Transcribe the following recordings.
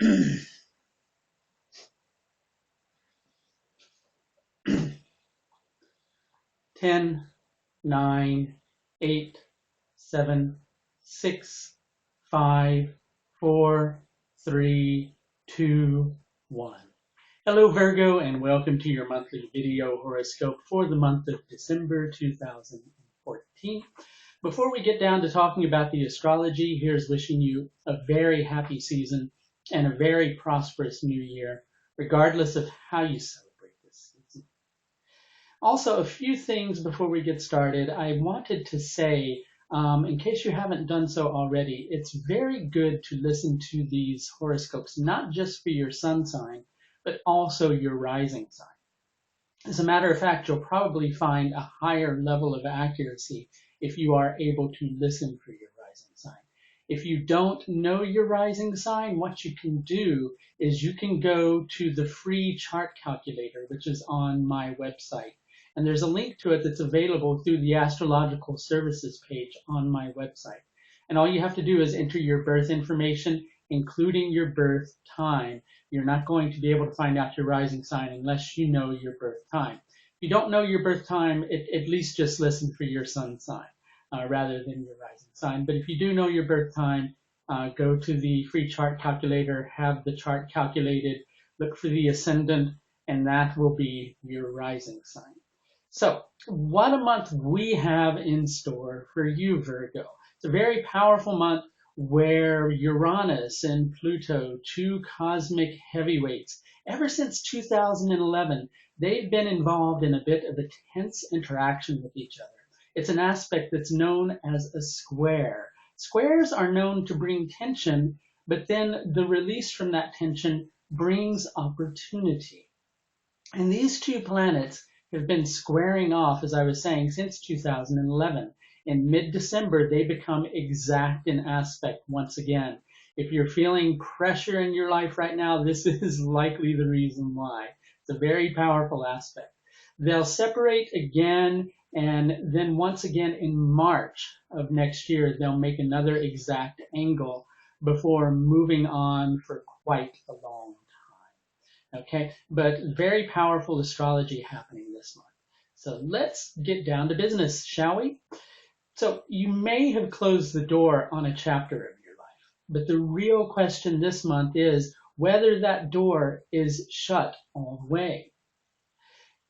10, 9, 8, 7, 6, 5, 4, 3, 2, 1. Hello Virgo, and welcome to your monthly video horoscope for the month of December 2014. Before we get down to talking about the astrology, here's wishing you a very happy season and a very prosperous new year, regardless of how you celebrate this season. Also, a few things before we get started. I wanted to say, in case you haven't done so already, it's very good to listen to these horoscopes, not just for your sun sign, but also your rising sign. As a matter of fact, you'll probably find a higher level of accuracy if you are able to listen for your rising sign. If you don't know your rising sign, what you can do is you can go to the free chart calculator, which is on my website. And there's a link to it that's available through the astrological services page on my website. And all you have to do is enter your birth information, including your birth time. You're not going to be able to find out your rising sign unless you know your birth time. If you don't know your birth time, at least just listen for your sun sign rather than your rising sign. But if you do know your birth time, go to the free chart calculator, have the chart calculated, look for the ascendant, and that will be your rising sign. So what a month we have in store for you, Virgo. It's a very powerful month where Uranus and Pluto, two cosmic heavyweights, ever since 2011, they've been involved in a bit of a tense interaction with each other. It's an aspect that's known as a square. Squares are known to bring tension, but then the release from that tension brings opportunity. And these two planets have been squaring off, as I was saying, since 2011. In mid-December, they become exact in aspect once again. If you're feeling pressure in your life right now, this is likely the reason why. It's a very powerful aspect. They'll separate again, and then once again in March of next year, they'll make another exact angle before moving on for quite a long time. Okay, but very powerful astrology happening this month. So let's get down to business, shall we? So you may have closed the door on a chapter of your life, but the real question this month is whether that door is shut all the way.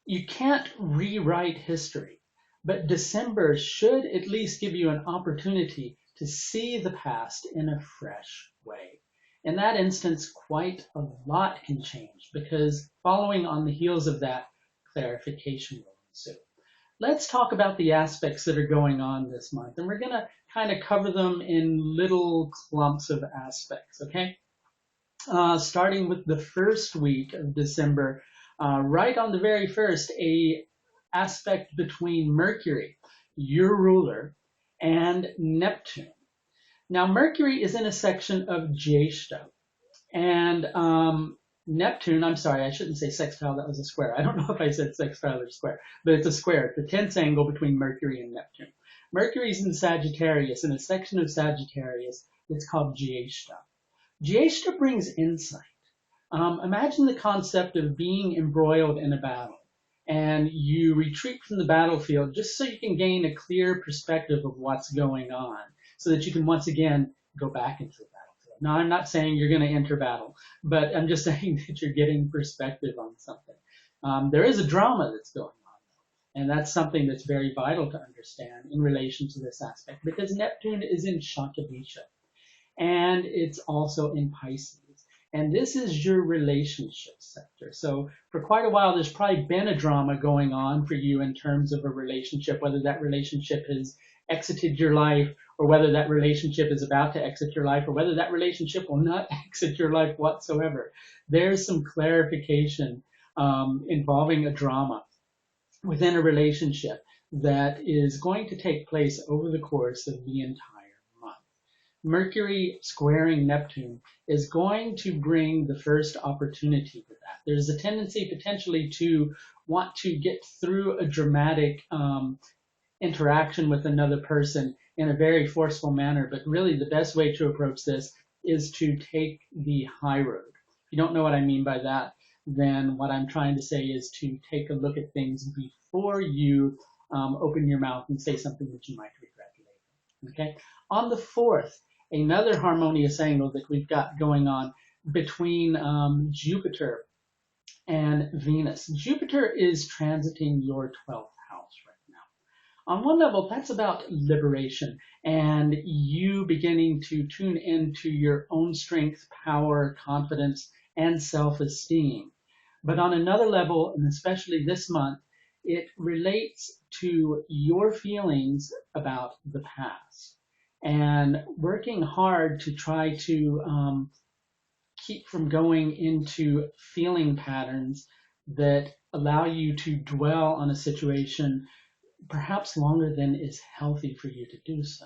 You can't rewrite history, but December should at least give you an opportunity to see the past in a fresh way. In that instance, quite a lot can change because following on the heels of that, clarification will ensue. Let's talk about the aspects that are going on this month, and we're going to kind of cover them in little clumps of aspects, okay? Starting with the first week of December, right on the very first, a aspect between Mercury, your ruler, and Neptune. Now, Mercury is in a section of Jyeshta, and Neptune, I'm sorry, I shouldn't say sextile, that was a square. I don't know if I said sextile or square, but it's a square. It's a tense angle between Mercury and Neptune. Mercury's in Sagittarius, in a section of Sagittarius that's called Jyeshta. Jyeshta brings insight. Imagine the concept of being embroiled in a battle, and you retreat from the battlefield just so you can gain a clear perspective of what's going on, so that you can once again go back into the battlefield. Now, I'm not saying you're going to enter battle, but I'm just saying that you're getting perspective on something. There is a drama that's going on, and that's something that's very vital to understand in relation to this aspect, because Neptune is in Shakabisha, and it's also in Pisces. And this is your relationship sector. So for quite a while, there's probably been a drama going on for you in terms of a relationship, whether that relationship has exited your life, or whether that relationship is about to exit your life, or whether that relationship will not exit your life whatsoever. There's some clarification involving a drama within a relationship that is going to take place over the course of the entire month. Mercury squaring Neptune is going to bring the first opportunity with that. There's a tendency potentially to want to get through a dramatic interaction with another person in a very forceful manner, but really the best way to approach this is to take the high road. If you don't know what I mean by that, then what I'm trying to say is to take a look at things before you open your mouth and say something that you might regret later. Okay. On the 4th, another harmonious angle that we've got going on between Jupiter and Venus. Jupiter is transiting your 12th house right now. On one level, that's about liberation and you beginning to tune into your own strength, power, confidence, and self-esteem. But on another level, and especially this month, it relates to your feelings about the past and working hard to try to keep from going into feeling patterns that allow you to dwell on a situation perhaps longer than is healthy for you to do so.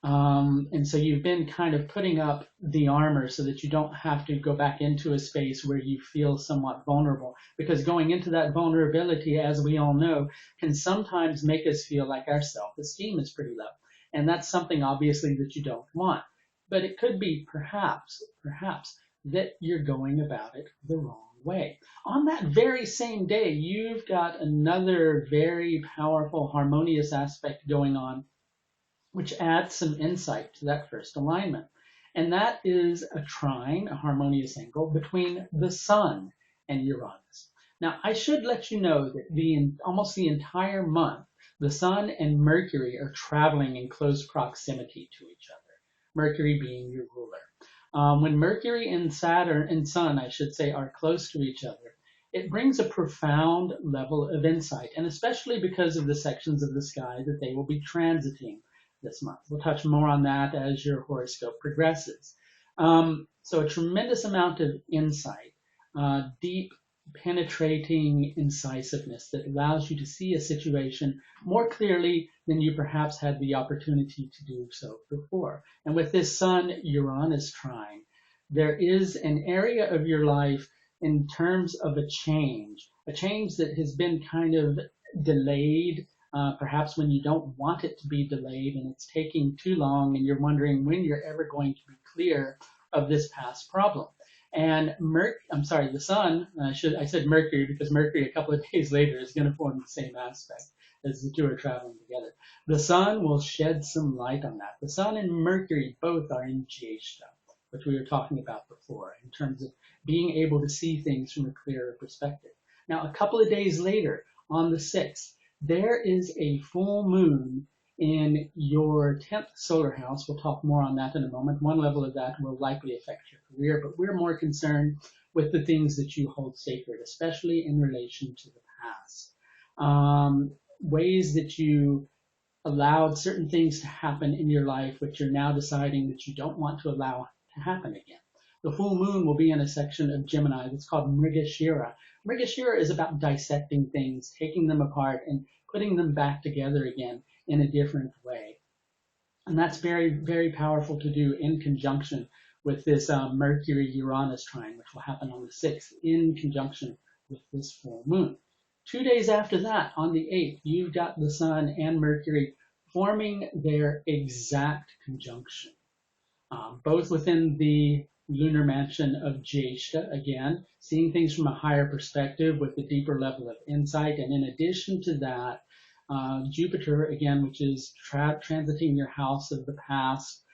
And so you've been kind of putting up the armor so that you don't have to go back into a space where you feel somewhat vulnerable, because going into that vulnerability, as we all know, can sometimes make us feel like our self-esteem is pretty low. And that's something obviously that you don't want. But it could be perhaps that you're going about it the wrong way. On that very same day, you've got another very powerful harmonious aspect going on, which adds some insight to that first alignment. And that is a trine, a harmonious angle between the Sun and Uranus. Now, I should let you know that almost the entire month, the Sun and Mercury are traveling in close proximity to each other, Mercury being your ruler. When Mercury and Saturn and Sun, I should say, are close to each other, it brings a profound level of insight, and especially because of the sections of the sky that they will be transiting this month. We'll touch more on that as your horoscope progresses. So a tremendous amount of insight, deep, penetrating incisiveness that allows you to see a situation more clearly than you perhaps had the opportunity to do so before. And with this Sun-Uranus trine, there is an area of your life in terms of a change that has been kind of delayed, perhaps when you don't want it to be delayed and it's taking too long and you're wondering when you're ever going to be clear of this past problem. And the Sun, I said Mercury because Mercury a couple of days later is going to form the same aspect as the two are traveling together. The Sun will shed some light on that. The Sun and Mercury both are in Ashadha, which we were talking about before, in terms of being able to see things from a clearer perspective. Now, a couple of days later, on the 6th, there is a full moon in your 10th solar house. We'll talk more on that in a moment. One level of that will likely affect your career, but we're more concerned with the things that you hold sacred, especially in relation to the past. Ways that you allowed certain things to happen in your life, which you're now deciding that you don't want to allow to happen again. The full moon will be in a section of Gemini that's called Mrigashira. Mrigashira is about dissecting things, taking them apart, and putting them back together again in a different way. And that's very, very powerful to do in conjunction with this Mercury-Uranus trine, which will happen on the 6th in conjunction with this full moon. 2 days after that, on the 8th, you've got the Sun and Mercury forming their exact conjunction, both within the lunar mansion of Jyeshta, again, seeing things from a higher perspective with a deeper level of insight. And in addition to that, Jupiter, again, which is transiting your house of the past,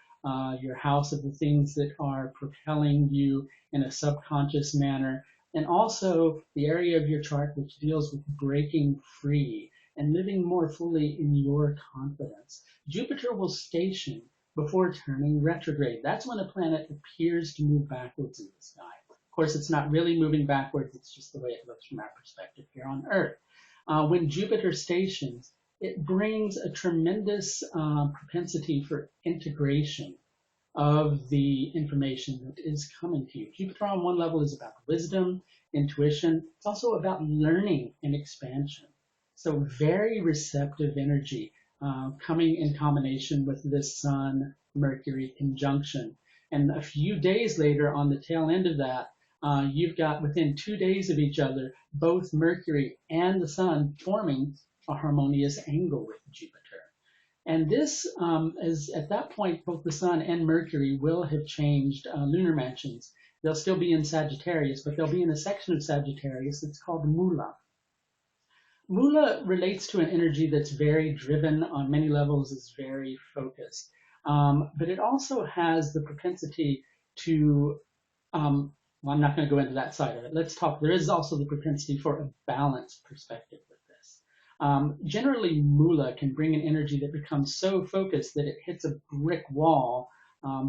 your house of the things that are propelling you in a subconscious manner, and also the area of your chart which deals with breaking free and living more fully in your confidence. Jupiter will station before turning retrograde. That's when a planet appears to move backwards in the sky. Of course, it's not really moving backwards, it's just the way it looks from our perspective here on Earth. When Jupiter stations, it brings a tremendous propensity for integration of the information that is coming to you. Jupiter on one level is about wisdom, intuition. It's also about learning and expansion. So very receptive energy coming in combination with this Sun-Mercury conjunction. And a few days later, on the tail end of that, you've got within 2 days of each other, both Mercury and the Sun forming a harmonious angle with Jupiter. And this is at that point, both the Sun and Mercury will have changed lunar mansions. They'll still be in Sagittarius, but they'll be in a section of Sagittarius that's called Mula. Mula relates to an energy that's very driven on many levels, is very focused. But it also has the propensity to, well, I'm not going to go into that side of it. Let's talk. There is also the propensity for a balanced perspective with this. Generally, Mula can bring an energy that becomes so focused that it hits a brick wall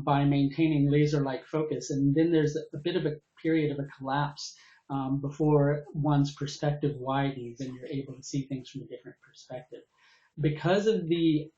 by maintaining laser-like focus. And then there's a bit of a period of a collapse before one's perspective widens and you're able to see things from a different perspective. Because of the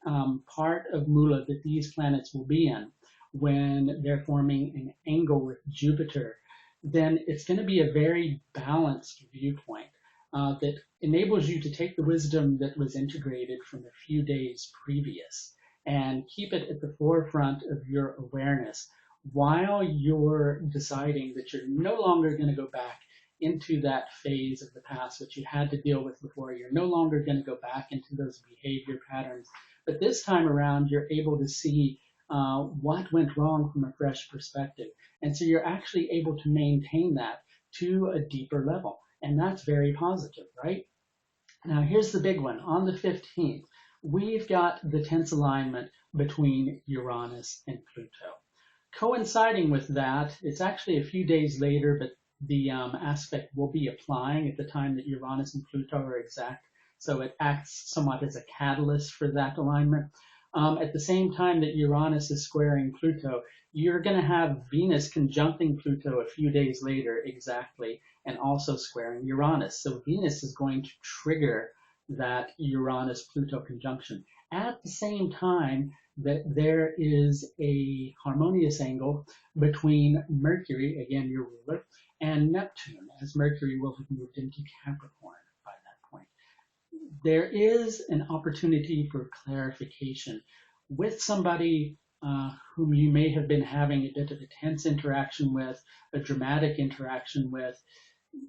part of Mula that these planets will be in when they're forming an angle with Jupiter, then it's going to be a very balanced viewpoint that enables you to take the wisdom that was integrated from a few days previous and keep it at the forefront of your awareness while you're deciding that you're no longer going to go back into that phase of the past which you had to deal with before. You're no longer going to go back into those behavior patterns. But this time around, you're able to see what went wrong from a fresh perspective. And so you're actually able to maintain that to a deeper level. And that's very positive, right? Now, here's the big one. On the 15th, we've got the tense alignment between Uranus and Pluto. Coinciding with that, it's actually a few days later, but the aspect will be applying at the time that Uranus and Pluto are exact. So it acts somewhat as a catalyst for that alignment. At the same time that Uranus is squaring Pluto, you're going to have Venus conjuncting Pluto a few days later exactly, and also squaring Uranus. So Venus is going to trigger that Uranus-Pluto conjunction. At the same time that there is a harmonious angle between Mercury, again your ruler, and Neptune, as Mercury will have moved into Capricorn by that point. There is an opportunity for clarification with somebody whom you may have been having a bit of a tense interaction with, a dramatic interaction with.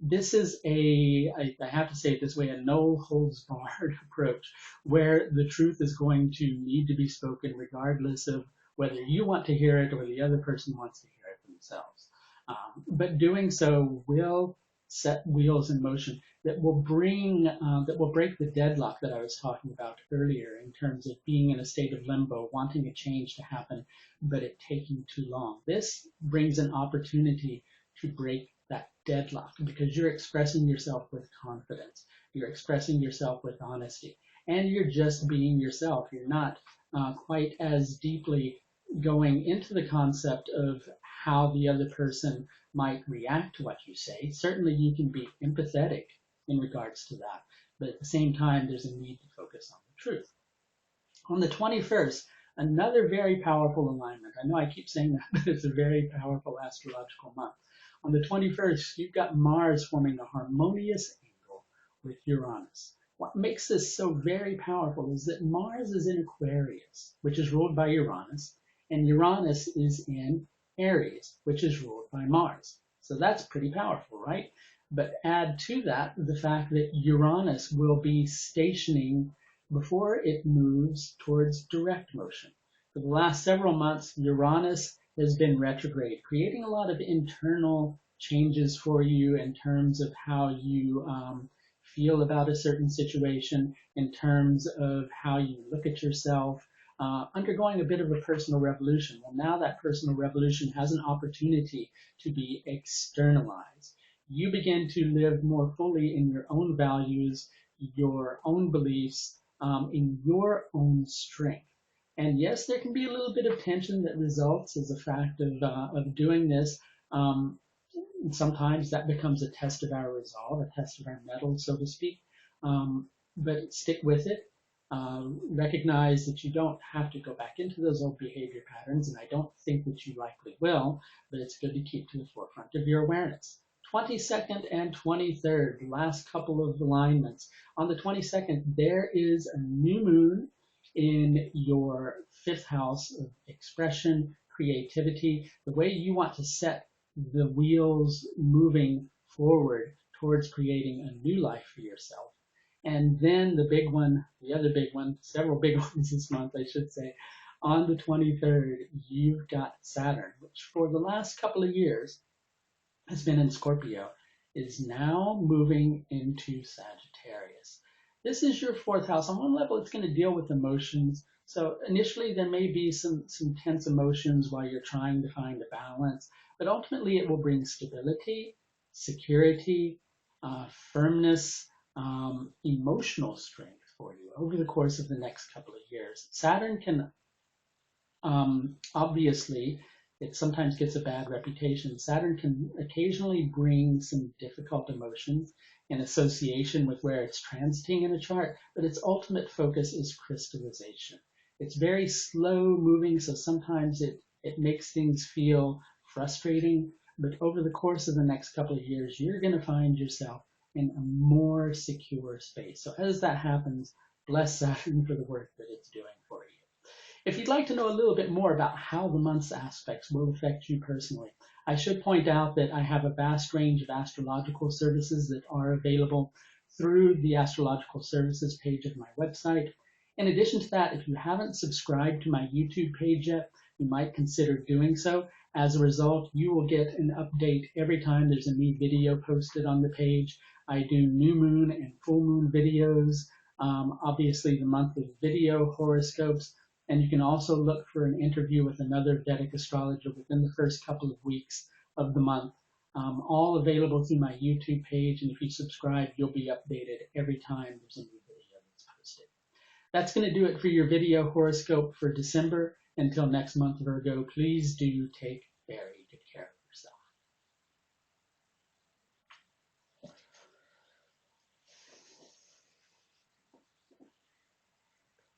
This is I have to say it this way, a no holds barred approach where the truth is going to need to be spoken regardless of whether you want to hear it or the other person wants to hear it themselves. But doing so will set wheels in motion that will break the deadlock that I was talking about earlier in terms of being in a state of limbo, wanting a change to happen, but it taking too long. This brings an opportunity to break that deadlock because you're expressing yourself with confidence. You're expressing yourself with honesty, and you're just being yourself. You're not quite as deeply going into the concept of how the other person might react to what you say. Certainly you can be empathetic in regards to that, but at the same time there's a need to focus on the truth. On the 21st, another very powerful alignment. I know I keep saying that, but it's a very powerful astrological month. On the 21st, you've got Mars forming a harmonious angle with Uranus. What makes this so very powerful is that Mars is in Aquarius, which is ruled by Uranus, and Uranus is in Aries, which is ruled by Mars. So that's pretty powerful, right? But add to that the fact that Uranus will be stationing before it moves towards direct motion. For the last several months, Uranus has been retrograde, creating a lot of internal changes for you in terms of how you feel about a certain situation, in terms of how you look at yourself, undergoing a bit of a personal revolution. Well, now that personal revolution has an opportunity to be externalized. You begin to live more fully in your own values, your own beliefs, in your own strength. And yes, there can be a little bit of tension that results as a fact of doing this. Sometimes that becomes a test of our resolve, a test of our mettle, so to speak. But stick with it. Recognize that you don't have to go back into those old behavior patterns, and I don't think that you likely will, but it's good to keep to the forefront of your awareness. 22nd and 23rd, the last couple of alignments. On the 22nd, there is a new moon in your 5th house of expression, creativity, the way you want to set the wheels moving forward towards creating a new life for yourself. And then the big one, the other big one, several big ones this month, I should say, on the 23rd, you've got Saturn, which for the last couple of years has been in Scorpio, is now moving into Sagittarius. This is your fourth house. On one level, it's going to deal with emotions. So initially, there may be some tense emotions while you're trying to find a balance, but ultimately, it will bring stability, security, firmness, emotional strength for you over the course of the next couple of years. Saturn can obviously, it sometimes gets a bad reputation. Saturn can occasionally bring some difficult emotions in association with where it's transiting in a chart, but its ultimate focus is crystallization. It's very slow moving, so sometimes it makes things feel frustrating, but over the course of the next couple of years, you're going to find yourself in a more secure space. So as that happens, bless Saturn for the work that it's doing for you. If you'd like to know a little bit more about how the month's aspects will affect you personally, I should point out that I have a vast range of astrological services that are available through the astrological services page of my website. In addition to that, if you haven't subscribed to my YouTube page yet, you might consider doing so. As a result, you will get an update every time there's a new video posted on the page. I do new moon and full moon videos, obviously the monthly video horoscopes, and you can also look for an interview with another Vedic astrologer within the first couple of weeks of the month. All available through my YouTube page, and if you subscribe, you'll be updated every time there's a new video that's posted. That's going to do it for your video horoscope for December. Until next month, Virgo, please do take very